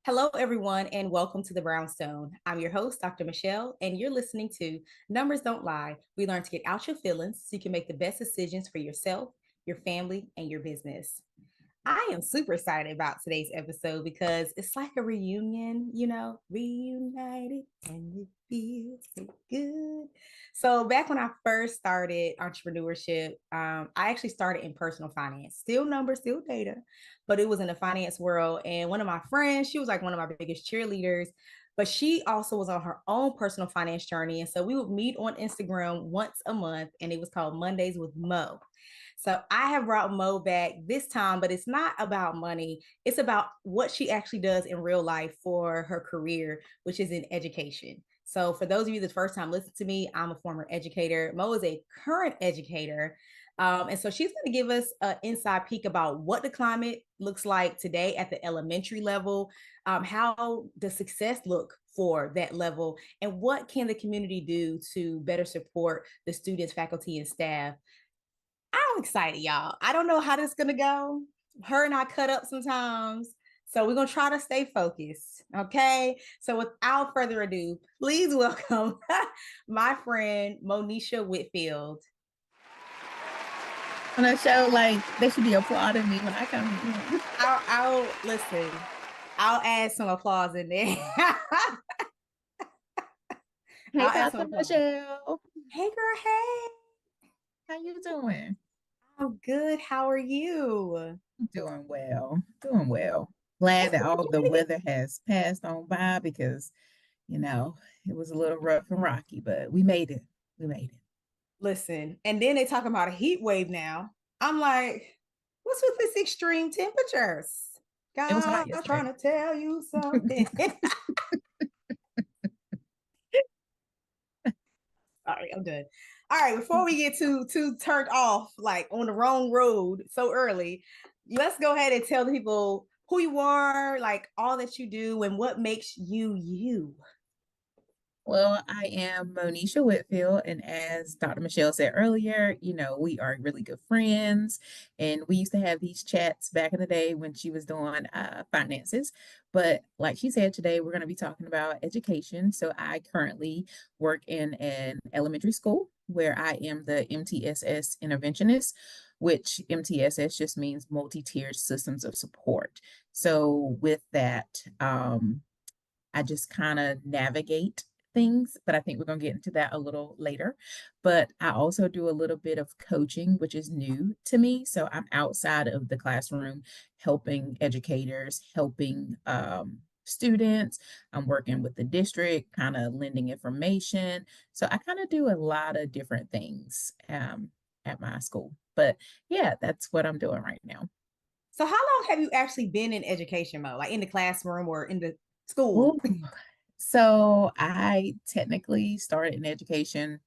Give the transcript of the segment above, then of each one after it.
Hello, everyone, and welcome to the Brownstone. I'm your host, Dr. Michele, and you're listening to Numbers Don't Lie. We learn to get out your feelings so you can make the best decisions for yourself, your family, and your business. I am super excited about today's episode because it's like a reunion, reunited and it feels so good. So, back when I first started entrepreneurship, I actually started in personal finance, still numbers, still data, but it was in the finance world. And one of my friends, she was like one of my biggest cheerleaders, but she also was on her own personal finance journey. And so we would meet on Instagram once a month, and it was called Mondays with Mo. So I have brought Mo back this time, but it's not about money. It's about what she actually does in real life for her career, which is in education. So for those of you the first time listening to me, I'm a former educator. Mo is a current educator. And so she's going to give us an inside peek about what the climate looks like today at the elementary level, how does success look for that level, and what can the community do to better support the students, faculty, and staff. I'm excited, y'all. I don't know how this is going to go. Her and I cut up sometimes. So we're going to try to stay focused. Okay. So without further ado, please welcome my friend, Monisha Whitfield. On a show, like they should be applauding me when I come in. I'll listen. I'll add some applause in there. Hey, I'll add some Dr. applause. Michelle. Hey, girl. Hey. How you doing? I'm good. How are you? Doing well. Doing well. Glad That's that good. all the weather has passed on by because, you know, it was a little rough and rocky, but we made it. We made it. Listen, and then they talking about a heat wave now. I'm like, what's with this extreme temperatures? It was God, hot I'm yesterday. trying to tell you something. All right, I'm done. All right, before we get too turned off, like on the wrong road so early, let's go ahead and tell the people who you are, like all that you do, and what makes you you. Well, I am Monisha Whitfield, and as Dr. Michelle said earlier, we are really good friends, and we used to have these chats back in the day when she was doing finances. But like she said, today we're going to be talking about education. So I currently work in an elementary school where I am the MTSS interventionist, which MTSS just means multi-tiered systems of support. So with that, I just kind of navigate things, but I think we're going to get into that a little later. But I also do a little bit of coaching, which is new to me. So I'm outside of the classroom helping educators, helping students. I'm working with the district, kind of lending information. So I kind of do a lot of different things at my school. But yeah, that's what I'm doing right now. So, how long have you actually been in education mode, like in the classroom or in the school? Ooh. So I technically started in education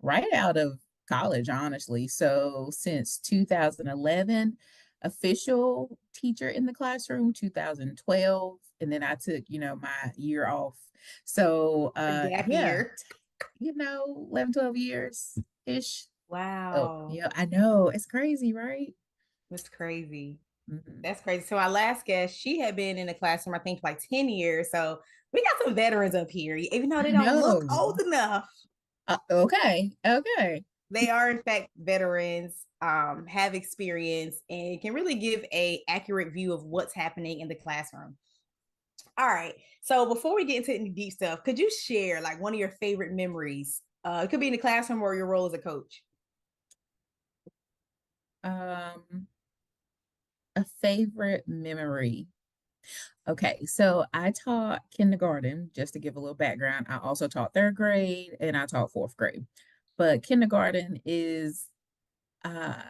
right out of college, honestly. So since 2011, official teacher in the classroom, 2012, and then I took, my year off. So A gap yeah, year. 11, 12 years ish. Oh, Wow, yeah, I know. It's crazy, right? that's crazy. Mhm. That's crazy. So our last guest, she had been in the classroom, I think, for like 10 years. So we got some veterans up here, even though they I don't look know. old enough. Okay. Okay. They are, in fact, veterans, have experience, and can really give a accurate view of what's happening in the classroom. All right. So before we get into any deep stuff, could you share like one of your favorite memories? It could be in the classroom or your role as a coach. Um, a favorite memory. Okay, so I taught kindergarten, just to give a little background. I also taught third grade and I taught fourth grade. But kindergarten is uh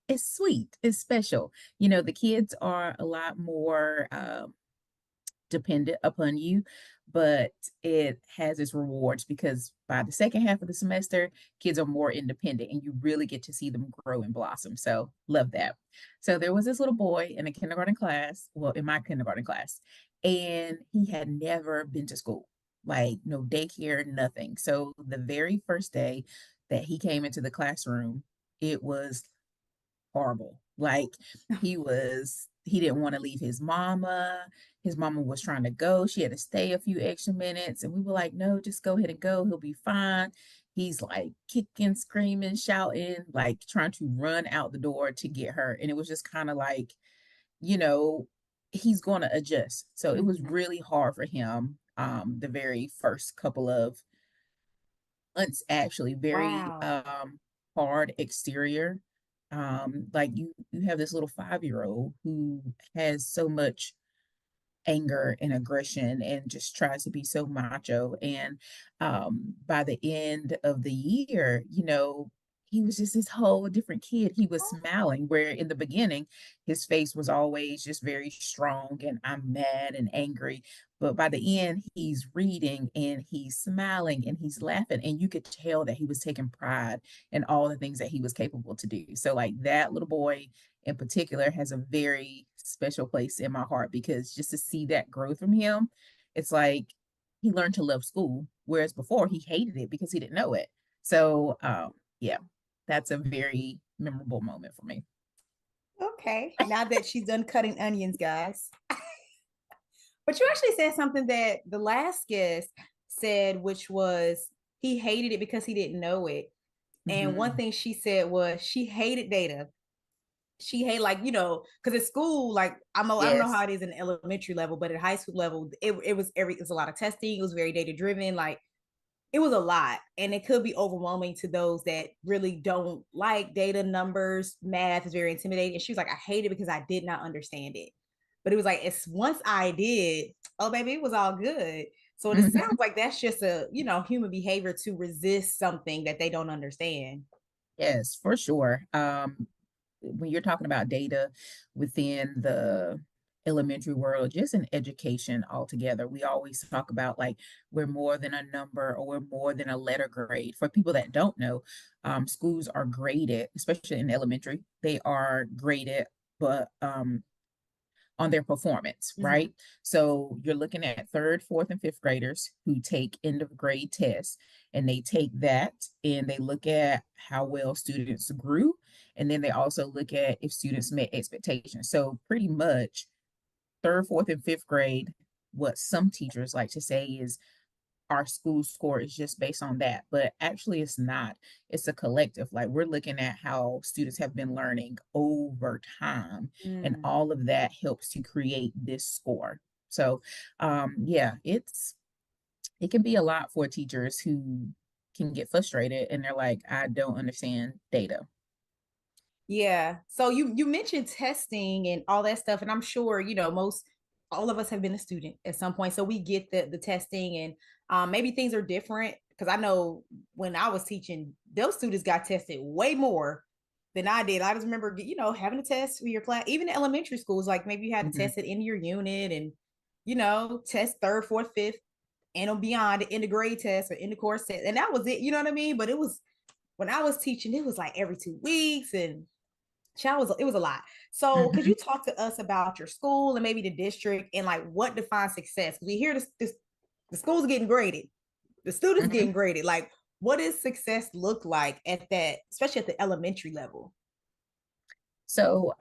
it's sweet, it's special. The kids are a lot more dependent upon you, but it has its rewards because by the second half of the semester, kids are more independent and you really get to see them grow and blossom. So, love that. So, there was this little boy in a kindergarten class, well, in my kindergarten class, and he had never been to school, like no daycare, nothing. So, the very first day that he came into the classroom, it was horrible. Like he was he didn't want to leave his mama. His mama was trying to go. She had to stay a few extra minutes. And we were like, no, just go ahead and go. He'll be fine. He's like kicking, screaming, shouting, like trying to run out the door to get her. And it was just kind of like, you know, he's going to adjust. So it was Mhm. really hard for him the very first couple of months, actually, very Wow. hard exterior. Like you have this little 5-year-old who has so much anger and aggression and just tries to be so macho. And by the end of the year, he was just this whole different kid. He was smiling, where in the beginning, his face was always just very strong and I'm mad and angry. But by the end, he's reading and he's smiling and he's laughing. And you could tell that he was taking pride in all the things that he was capable to do. So, like that little boy in particular has a very special place in my heart because just to see that growth from him, it's like he learned to love school, whereas before he hated it because he didn't know it. So, yeah, that's a very memorable moment for me. Okay. Now that she's done cutting onions, guys. But you actually said something that the last guest said, which was he hated it because he didn't know it. And one Hmm. thing she said was she hated data. She hated, like, because at school, like, I don't know how Yes. it is in elementary level, but at high school level, it was a lot of testing. It was very data driven. Like, it was a lot, and it could be overwhelming to those that really don't like data, numbers, math is very intimidating. And she was like, I hate it because I did not understand it. But it was like, it's once I did, oh baby, it was all good. So it sounds Hmm. like that's just a, human behavior to resist something that they don't understand. Yes, for sure. When you're talking about data within the elementary world, just in education altogether, we always talk about like we're more than a number or we're more than a letter grade. For people that don't know, schools are graded, especially in elementary, they are graded, but on their performance, Mm-hmm. right? So you're looking at third, fourth, and fifth graders who take end of grade tests, and they take that and they look at how well students grew. And then they also look at if students met expectations. So pretty much third, fourth, and fifth grade, what some teachers like to say is our school score is just based on that, but actually it's not. It's a collective. Like we're looking at how students have been learning over time, and Mm. all of that helps to create this score. So, yeah, it can be a lot for teachers who can get frustrated and they're like, I don't understand data. Yeah. So you mentioned testing and all that stuff, and I'm sure most all of us have been a student at some point, so we get the testing, and maybe things are different because I know when I was teaching, those students got tested way more than I did. I just remember having a test for your class, even in elementary schools, like maybe you had to Mhm. test it in your unit, and test third, fourth, fifth, and beyond the end of grade test or end of course test, and that was it. You know what I mean? But it was when I was teaching, it was like every 2 weeks, and it was a lot. So could you Mhm. talk to us about your school and maybe the district and like what defines success? Because we hear this the school's getting graded, the students Mhm. getting graded. Like, what does success look like at that, especially at the elementary level? So,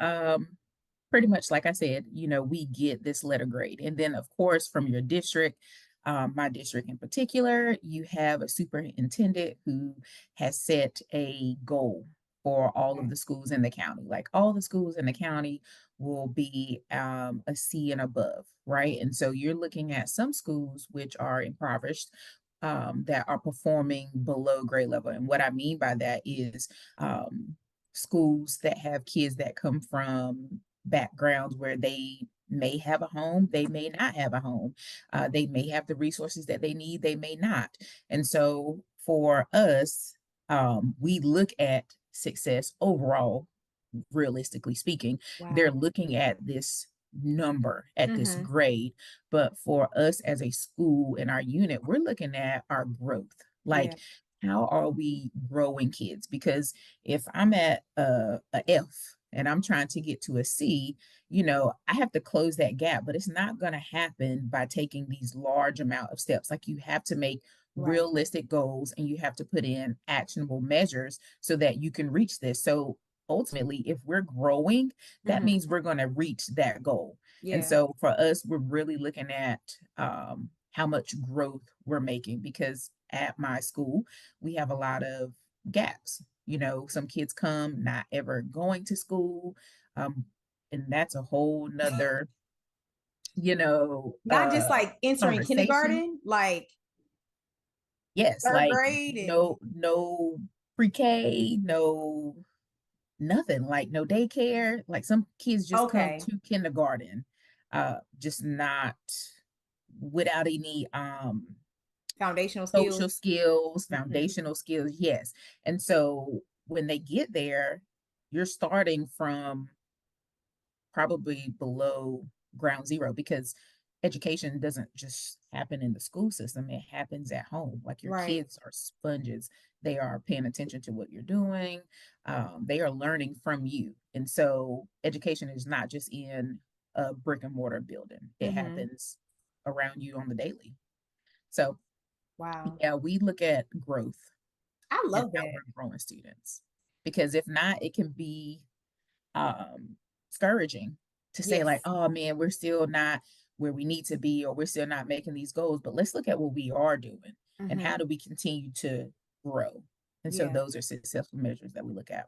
pretty much like I said, we get this letter grade. And then, of course, from your district, my district in particular, you have a superintendent who has set a goal for all of Okay. the schools in the county. Like all the schools in the county will be a C and above, right? And so you're looking at some schools which are impoverished. That are performing below grade level. And what I mean by that is schools that have kids that come from backgrounds where they may have a home, they may not have a home. They may have the resources that they need, they may not. And so for us, we look at success overall, realistically speaking. They're Wow. looking at this number, at this Mm-hmm. grade. But for us as a school in our unit, we're looking at our growth. Yeah. Like, how are we growing kids? Because if I'm at a F and I'm trying to get to a C, I have to close that gap, but it's not going to happen by taking these large amount of steps. Like you have to make Right. realistic goals and you have to put in actionable measures so that you can reach this. So ultimately, if we're growing, that Mm-hmm. means we're going to reach that goal. And Yeah. so for us, we're really looking at how much growth we're making, because at my school, we have a lot of gaps. Some kids come not ever going to school. Um, and that's a whole nother, you know, Not just uh, like entering conversation. kindergarten, like Yes, third like grade and no pre-K, no nothing, like no daycare. Like some kids just come okay, to kindergarten, just not without any foundational social skills. skills, Mm-hmm. foundational skills, yes. And so when they get there, you're starting from probably below ground zero, because education doesn't just happen in the school system, it happens at home. Like, your Right. kids are sponges. They are paying attention to what you're doing. They are learning from you. And so education is not just in a brick and mortar building, it Mm-hmm. happens around you on the daily. So Wow. yeah, we look at growth I and love how that. we're growing students, because if not, it can be um discouraging to say, like, Yes. oh man, we're still not where we need to be, or we're still not making these goals. But let's look at what we are doing, and how Mm-hmm. do we continue to grow. And so Yeah. those are successful measures that we look at.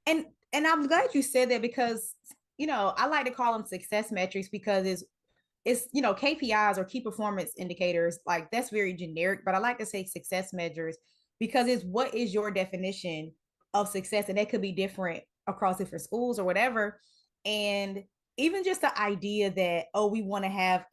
And I'm glad you said that because I like to call them success metrics because it's KPIs or key performance indicators, like that's very generic, but I like to say success measures because it's what is your definition of success, and that could be different across different schools or whatever. And even just the idea that, oh, we want to have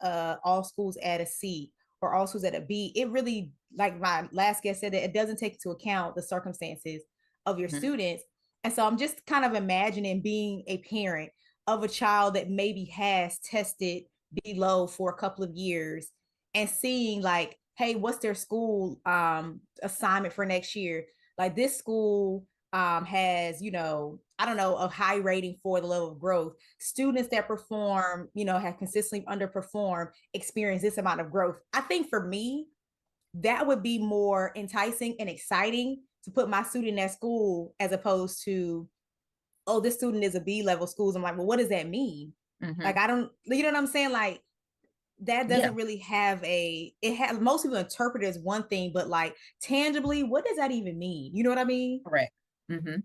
all schools at a C or all schools at a B, it really, like my last guest said, that it doesn't take into account the circumstances of your Mhm. students. And so I'm just kind of imagining being a parent of a child that maybe has tested below for a couple of years and seeing, like, hey, what's their school assignment for next year? Like, this school has, I don't know, a high rating for the level of growth. Students that perform, have consistently underperformed, experience this amount of growth. I think for me, that would be more enticing and exciting to put my student in that school, as opposed to, oh, this student is a B level schools. I'm like, well, what does that mean? Like, Mhm. I don't, you know what I'm saying? Like, that Yeah, doesn't really have it has, most people interpret it as one thing, but like tangibly, what does that even mean? You know what I mean? correct. Mhm.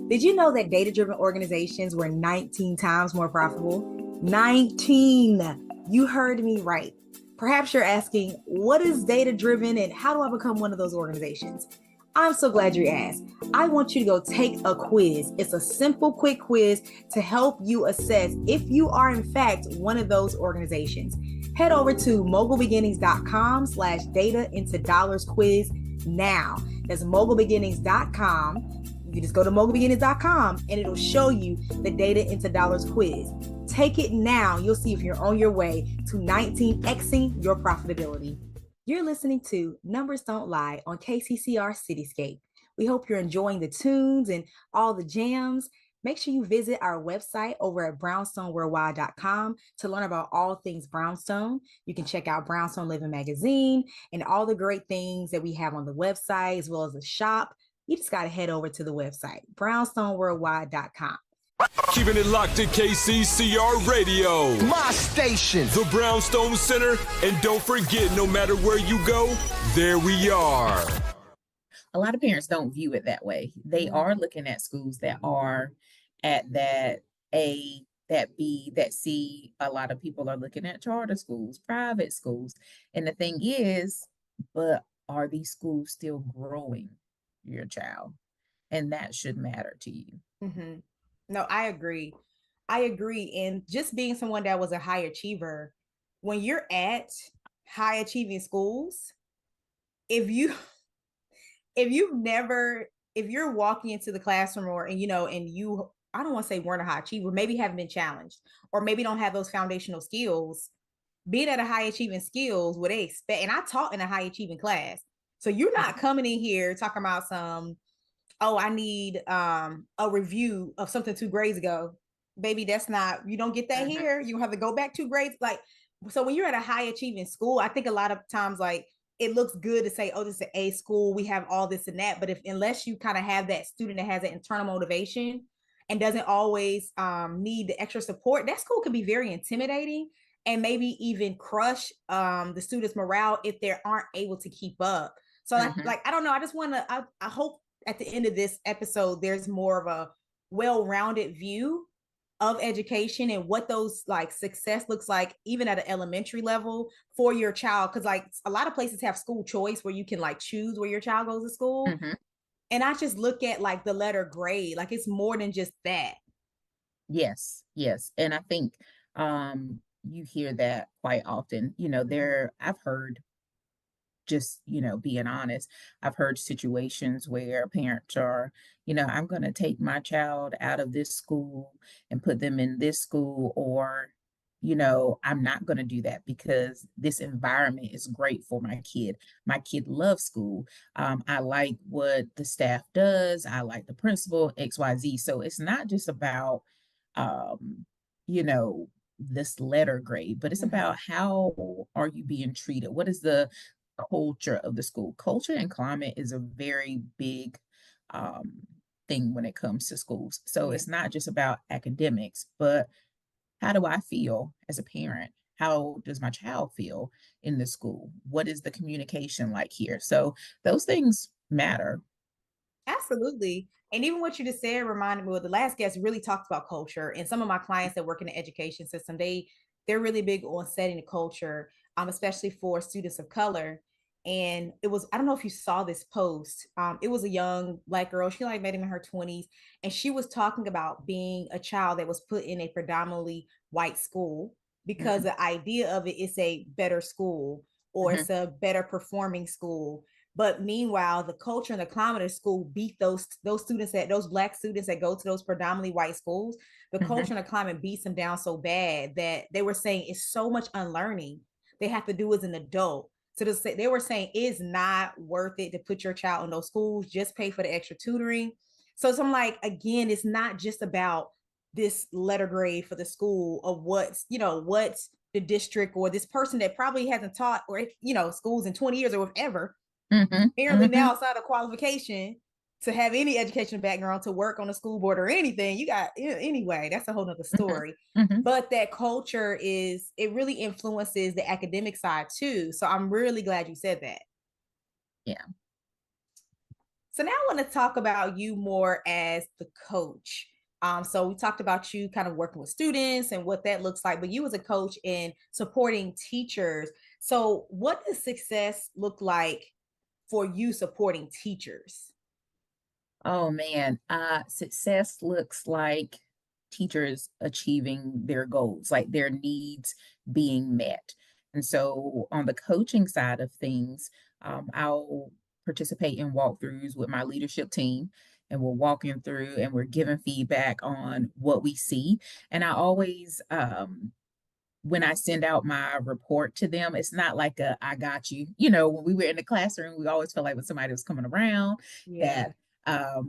Did you know that data driven organizations were 19 times more profitable? 19. You heard me right. Perhaps you're asking, what is data driven and how do I become one of those organizations? I'm so glad you asked. I want you to go take a quiz. It's a simple, quick quiz to help you assess if you are, in fact, one of those organizations. Head over to mogulbeginnings.com/data into dollars quiz now. That's mogulbeginnings.com. You can just go to mogulbeginnings.com and it'll show you the data into dollars quiz. Take it now. You'll see if you're on your way to 19xing your profitability. You're listening to Numbers Don't Lie on KCCR Cityscape. We hope you're enjoying the tunes and all the jams. Make sure you visit our website over at brownstoneworldwide.com to learn about all things Brownstone. You can check out Brownstone Living Magazine and all the great things that we have on the website, as well as the shop. You just got to head over to the website, brownstoneworldwide.com. Keeping it locked to KCCR Radio, My station. the Brownstone Center, and don't forget, no matter where you go, there we are. A lot of parents don't view it that way. They Mm-hmm. are looking at schools that are at that A, that B, that C. A lot of people are looking at charter schools, private schools. And the thing is, but are these schools still growing your child? And that should matter to you. Mm-hmm. No, I agree. I agree. And just being someone that was a high achiever, when you're at high achieving schools, if you if you've never if you're walking into the classroom, or and you, I don't want to say weren't a high achiever, maybe haven't been challenged, or maybe don't have those foundational skills, being at a high achieving skills, what they expect. And I taught in a high achieving class. So you're not coming in here talking about some, oh, I need a review of something 2 grades ago. Baby, that's not, you don't get that Mhm. here. You have to go back 2 grades. Like, so when you're at a high achieving school, I think a lot of times, like, it looks good to say, oh, this is an A school, we have all this and that. But if unless you kind of have that student that has an internal motivation and doesn't always need the extra support, that school can be very intimidating and maybe even crush the students' morale if they aren't able to keep up. So Mm-hmm. like I don't know. I just want to. I hope at the end of this episode there's more of a well-rounded view of education and what those like success looks like even at an elementary level for your child, because like a lot of places have school choice where you can like choose where your child goes to school, Mm-hmm. and I just look at like the letter grade, like it's more than just that. Yes, yes. And I think you hear that quite often. Mm-hmm. I've heard, just being honest, I've heard situations where parents are, I'm going to take my child out of this school and put them in this school, or I'm not going to do that because this environment is great for my kid loves school. I like what the staff does, I like the principal, XYZ. So it's not just about um you know this letter grade, but it's Mm-hmm. about how are you being treated, what is the culture of the school. Culture and climate is a very big um, thing when it comes to schools. So Yeah. it's not just about academics, but how do I feel as a parent? How does my child feel in the school? What is the communication like here? So those things matter. Absolutely. And even what you just said reminded me, well, the last guest really talked about culture. And some of my clients that work in the education system, they're really big on setting the culture, especially for students of color. And it was, I don't know if you saw this post. It was a young Black girl. She like maybe in her 20s. And she was talking about being a child that was put in a predominantly white school because Mhm, the idea of it is a better school or mhm, it's a better performing school, but meanwhile, the culture and the climate of school beat those students, that those Black students that go to those predominantly white schools. The mhm, culture and the climate beats them down so bad that they were saying it's so much unlearning they have to do as an adult. So they were saying it's not worth it to put your child in those schools. Just pay for the extra tutoring. So I'm like, again, it's not just about this letter grade for the school of what's the district or this person that probably hasn't taught or schools in 20 years or whatever, mhm, apparently mhm, now it's not a qualification to have any education background to work on a school board or anything. You got anyway, that's a whole nother mhm, story. mhm. But that culture it really influences the academic side too. So I'm really glad you said that. Yeah. So now I want to talk about you more as the coach. So we talked about you kind of working with students and what that looks like, but you as a coach in supporting teachers. So what does success look like for you supporting teachers? Oh man, success looks like teachers achieving their goals, like their needs being met. And so on the coaching side of things, I'll participate in walkthroughs with my leadership team, and we're walking through and we're giving feedback on what we see. And I always when I send out my report to them, it's not like a I got you. When we were in the classroom, we always felt like when somebody was coming around Yeah. that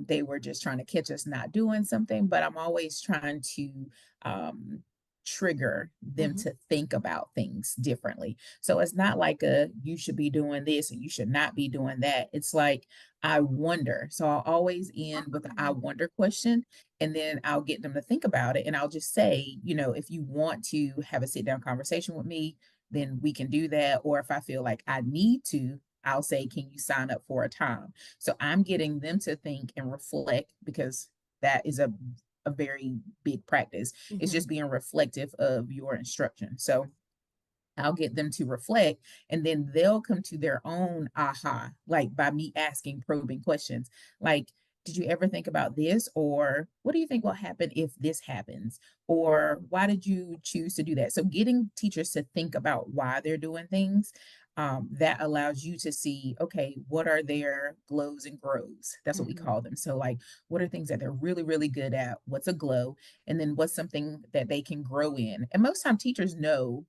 they were just trying to catch us not doing something. But I'm always trying to um, trigger them Mm-hmm. to think about things differently. So it's not like a you should be doing this and you should not be doing that. It's like I wonder. So I'll always end with the I wonder question, and then I'll get them to think about it. And I'll just say, if you want to have a sit down conversation with me, then we can do that. Or if I feel like I need to, I'll say, can you sign up for a time? So I'm getting them to think and reflect, because that is a very big practice. It's Mm-hmm. just being reflective of your instruction. So I'll get them to reflect, and then they'll come to their own aha, like by me asking probing questions. Like, did you ever think about this? Or what do you think will happen if this happens? Or why did you choose to do that? So, getting teachers to think about why they're doing things, that allows you to see, okay, what are their glows and grows? That's what we Mm-hmm. call them. So, like, what are things that they're really, really good at? What's a glow? And then what's something that they can grow in? And most time teachers know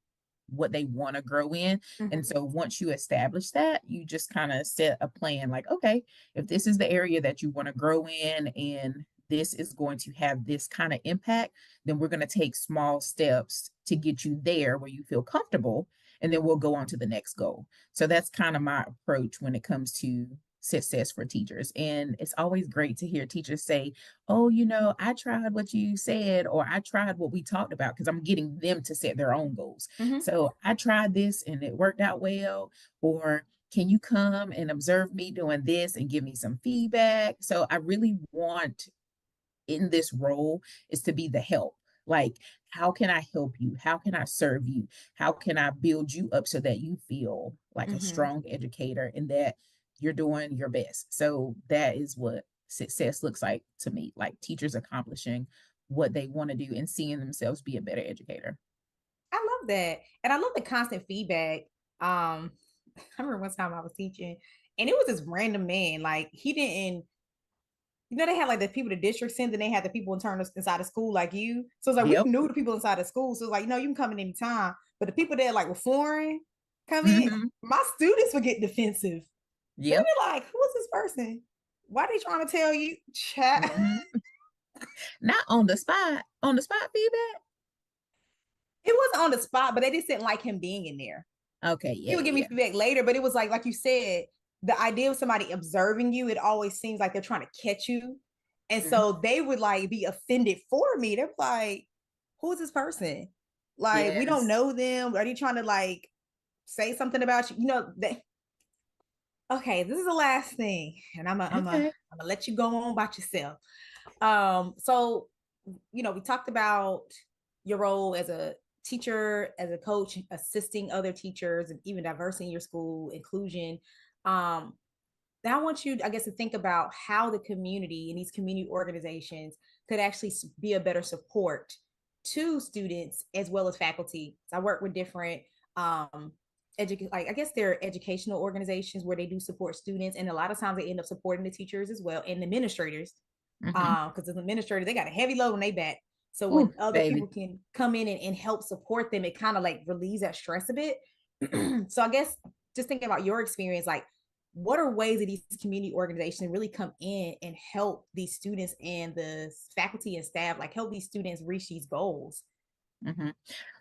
what they want to grow in. And Mm-hmm. so once you establish that, you just kind of set a plan like, okay, if this is the area that you want to grow in and this is going to have this kind of impact, then we're going to take small steps to get you there where you feel comfortable. And then we'll go on to the next goal. So that's kind of my approach when it comes to success for teachers. And it's always great to hear teachers say, oh, I tried what you said, or I tried what we talked about, because I'm getting them to set their own goals. Mm-hmm. So I tried this and it worked out well, or can you come and observe me doing this and give me some feedback? So I really want in this role is to be the help. Like, how can I help you? How can I serve you? How can I build you up so that you feel like a Mm-hmm. strong educator and that you're doing your best? So that is what success looks like to me, like teachers accomplishing what they want to do and seeing themselves be a better educator. I love that. And I love the constant feedback. I remember one time I was teaching and it was this random man. Like he didn't, they had like the people the district sends and they had the people inside the school like you. So it's like we Yep. knew the people inside the school. So it's like, you can come in anytime. But the people that like were foreign come in, Hmm. my students would get defensive. They'd Yep. be like, who is this person? Why are they trying to tell you? Chat. Hmm. Not on the spot, feedback. It wasn't on the spot, but they just didn't like him being in there. Okay, He yeah, would give me yeah, feedback later, but it was like you said, the idea of somebody observing you, it always seems like they're trying to catch you. And yeah. Hmm. so they would like be offended for me. They're like, who is this person? Like, we don't Yes. know them. Are they trying to like say something about you? Okay, this is the last thing. And Okay. I'm gonna let you go on about yourself. So we talked about your role as a teacher, as a coach, assisting other teachers, and even diversity in your school, inclusion. Um, now I want you, I guess, to think about how the community and these community organizations could actually be a better support to students as well as faculty. So I work with different like I guess they're educational organizations where they do support students, and a lot of times they end up supporting the teachers as well and the administrators, Hmm. because as administrators they got a heavy load on their back. So Ooh, when other baby. people can come in and help support them, it kind of like relieves that stress a bit. So I guess just thinking about your experience, like what are ways that these community organizations really come in and help these students and the faculty and staff, like help these students reach these goals? Hmm.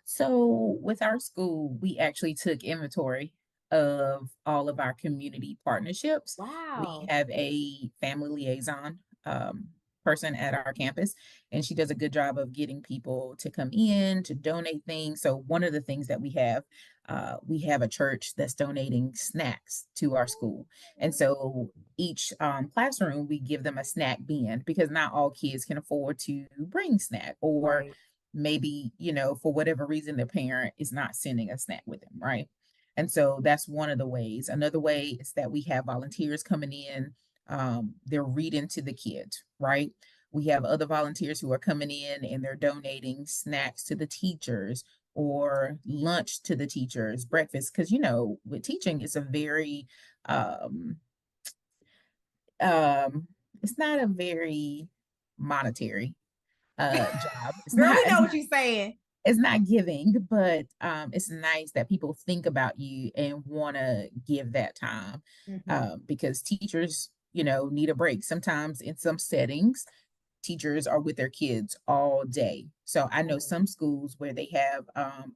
So with our school, we actually took inventory of all of our community partnerships. We Wow. have a family liaison person at our campus, and she does a good job of getting people to come in to donate things. So one of the things that we have a church that's donating snacks to our school, and so each classroom we give them a snack bin because not all kids can afford to bring snack, or Right. maybe, for whatever reason, the parent is not sending a snack with them, right? And so that's one of the ways. Another way is that we have volunteers coming in. They're reading to the kids, right? We have other volunteers who are coming in and they're donating snacks to the teachers or lunch to the teachers, breakfast. Because, with teaching, it's a very, um, um, it's not a very monetary job. It's Girl, not, we know what you're saying. it's not giving, but it's nice that people think about you and want to give that time, Mm-hmm. because teachers, need a break. Sometimes in some settings, teachers are with their kids all day. So I know Right. some schools where they have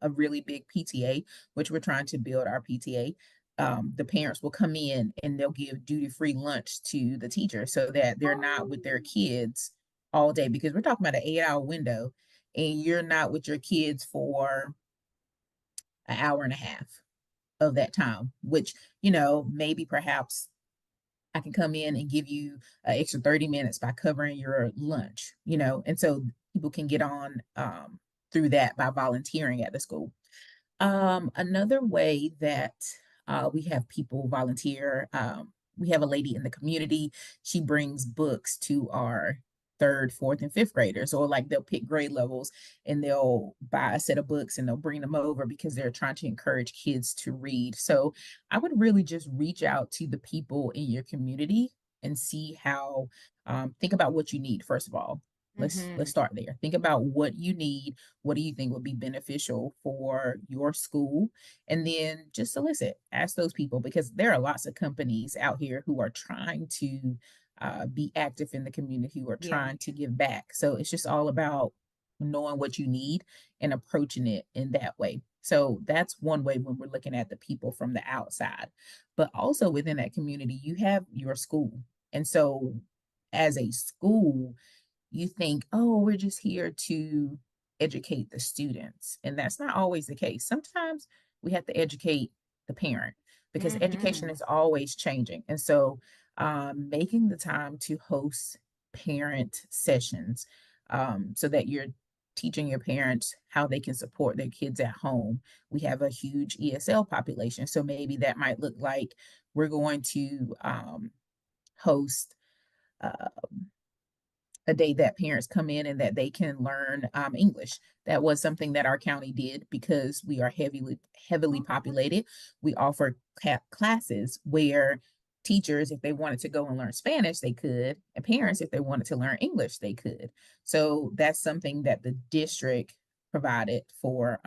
a really big PTA, which we're trying to build our PTA. The parents will come in and they'll give duty-free lunch to the teacher so that they're not with their Oh. kids all day, because we're talking about an 8 hour window and you're not with your kids for an hour and a half of that time, which, maybe perhaps I can come in and give you an extra 30 minutes by covering your lunch, and so people can get on through that by volunteering at the school. Another way that we have people volunteer, we have a lady in the community. She brings books to our third, fourth, and fifth graders, or like they'll pick grade levels and they'll buy a set of books and they'll bring them over because they're trying to encourage kids to read. So I would really just reach out to the people in your community and see how, think about what you need, first of all. Let's Mm-hmm. start there. Think about what you need. What do you think would be beneficial for your school? And then just solicit, ask those people, because there are lots of companies out here who are trying to be active in the community, who are Yeah. trying to give back. So it's just all about knowing what you need and approaching it in that way. So that's one way when we're looking at the people from the outside. But also within that community, you have your school. And so as a school, you think, oh, we're just here to educate the students. And that's not always the case. Sometimes we have to educate the parent because education Mm-hmm. is always changing. And so making the time to host parent sessions so that you're teaching your parents how they can support their kids at home. We have a huge ESL population. So maybe that might look like we're going to host uh, a day that parents come in and that they can learn English. That was something that our county did because we are heavily populated. We offer classes where teachers, if they wanted to go and learn Spanish, they could, and parents, if they wanted to learn English, they could. So that's something that the district provided for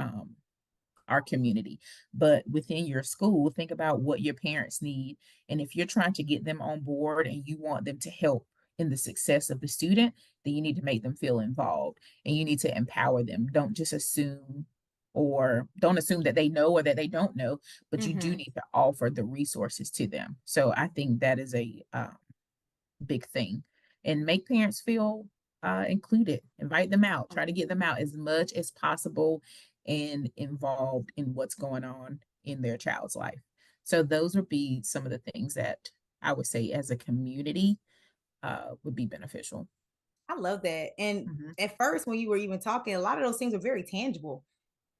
our community. But within your school, think about what your parents need. And if you're trying to get them on board and you want them to help in the success of the student, then you need to make them feel involved and you need to empower them. Don't just assume or don't assume that they know or that they don't know, but you do Mm-hmm. need to offer the resources to them. So I think that is a big thing. And make parents feel included, invite them out, try to get them out as much as possible and involved in what's going on in their child's life. So those would be some of the things that I would say as a community would be beneficial. I love that. And Mhm. at first, when you were even talking, a lot of those things are very tangible,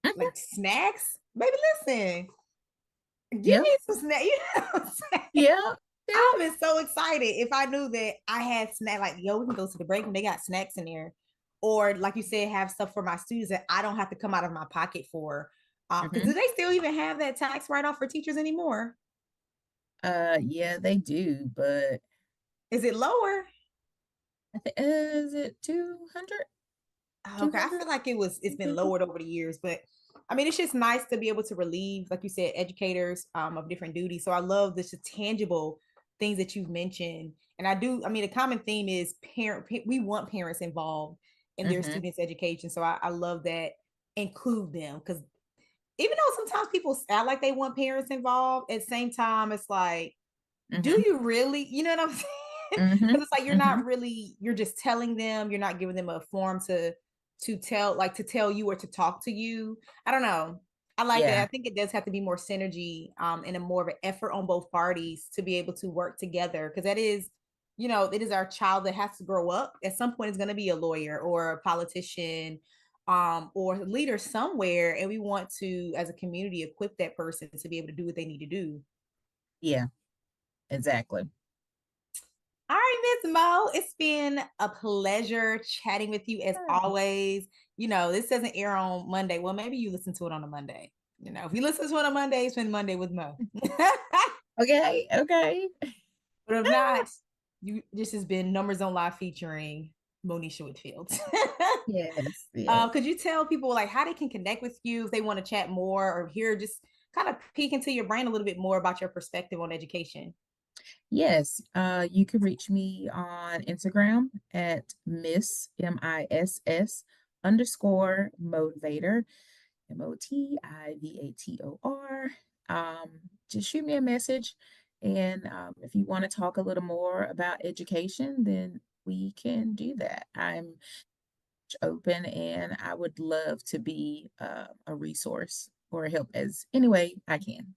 Mhm. like snacks. Baby, listen, give Yeah, me some snacks. You know what I'm saying? yeah, yeah. I've been so excited if I knew that I had snack, like, yo, we can go to the break and they got snacks in there. Or like you said, have stuff for my students that I don't have to come out of my pocket for. Because Hmm. do they still even have that tax write-off for teachers anymore? Yeah, they do, but Is it lower? is it 200? Okay, I feel like it's been 250? lowered over the years, but I mean it's just nice to be able to relieve, like you said, educators of different duties. So I love this tangible things that you've mentioned. And I mean the common theme is we want parents involved in their Hmm. students' education. So I love that, include them, because even though sometimes people sound like they want parents involved, at the same time it's like, do Hmm. you really, you know what I'm saying? Hmm. Because it's like you're Hmm. not really, you're just telling them, you're not giving them a form to tell, like to tell you or to talk to you. I don't know. I like that. Yeah, I think it does have to be more synergy and a more of an effort on both parties to be able to work together, because that is, you know, it is our child that has to grow up at some point is going to be a lawyer or a politician or a leader somewhere, and we want to as a community equip that person to be able to do what they need to do. yeah, exactly. All right, Miss Mo, it's been a pleasure chatting with you as Sure. always. You know, this doesn't air on Monday. Well, maybe you listen to it on a Monday. You know, if you listen to it on Monday, spend Monday with Mo. Okay, okay. But if not, you this has been Numbers on Live featuring Monisha Whitfield. Yes, yes. Could you tell people like how they can connect with you if they want to chat more or hear just kind of peek into your brain a little bit more about your perspective on education? Yes, you can reach me on Instagram at Miss underscore motivator, Motivator. Just shoot me a message. And if you want to talk a little more about education, then we can do that. I'm open and I would love to be a resource or help as any way I can.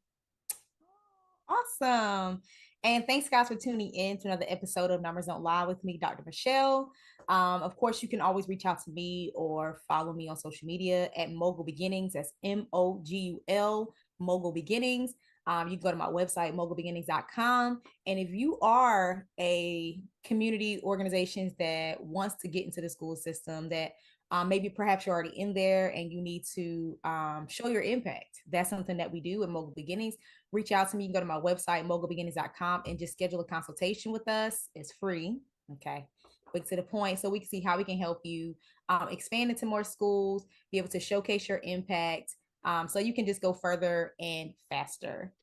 Awesome. And thanks, guys, for tuning in to another episode of Numbers Don't Lie with me, Dr. Michelle. Of course, you can always reach out to me or follow me on social media at Mogul Beginnings. That's Mogul, Mogul Beginnings. You can go to my website, mogulbeginnings.com. And if you are a community organization that wants to get into the school system, that maybe perhaps you're already in there and you need to show your impact, that's something that we do at Mogul Beginnings. Reach out to me. You can go to my website, mogulbeginnings.com, and just schedule a consultation with us. It's free. Okay. Quick to the point so we can see how we can help you expand into more schools, be able to showcase your impact so you can just go further and faster.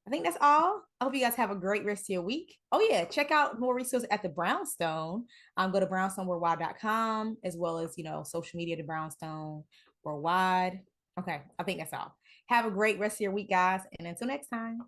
I think that's all. I hope you guys have a great rest of your week. Oh, yeah. Check out more resources at the Brownstone. Go to brownstoneworldwide.com as well as, you know, social media, the Brownstone Worldwide. Okay. I think that's all. Have a great rest of your week, guys. And until next time.